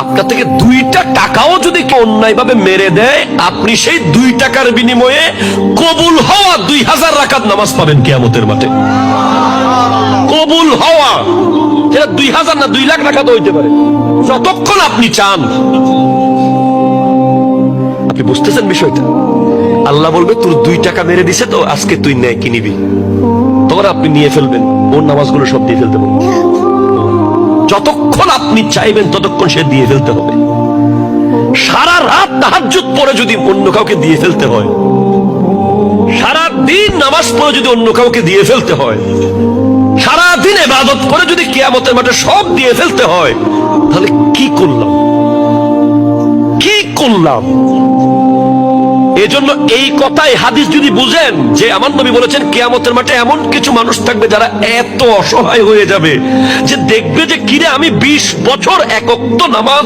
আপনার থেকে 2টা টাকাও যদি কেউ অন্যায় ভাবে মেরে দেয়, আপনি সেই 2 টাকার বিনিময়ে কবুল হওয়া 2000 রাকাত নামাজ পাবেন কিয়ামতের মাঠে। কবুল হওয়া, সেটা 2000 না 2 লাখ রাকাত হইতে পারে, যতক্ষণ আপনি চান। আপনি বুঝতেছেন বিষয়টা? আল্লাহ বলবে তোর 2 টাকা মেরে দিছে তো, আজকে তুই ন্যায় কি নিবি, তখন আপনি নিয়ে ফেলবেন, ওর নামাজগুলো সব দিয়ে ফেলতে বলবেন। যতক্ষণ আপনি চাইবেন ততক্ষণ সে দিয়ে ফেলতে হবে। সারা রাত তাহাজ্জুদ পড়ে যদি অন্য কাউকে দিয়ে ফেলতে হয়, সারা দিন নামাজ পড়ে যদি অন্য কাউকে দিয়ে ফেলতে হয়, সারা দিন ইবাদত করে যদি কিয়ামতের মাঠে সব দিয়ে ফেলতে হয়, তাহলে কি করলাম, কি করলাম? এজন্য এই কথাই হাদিস যদি বুঝেন যে আমার নবী বলেছেন কিয়ামতের মাঠে এমন কিছু মানুষ থাকবে যারা এত অসহায় হয়ে যাবে যে দেখবে যে কিরে আমি 20 বছর এক ওয়াক্ত নামাজ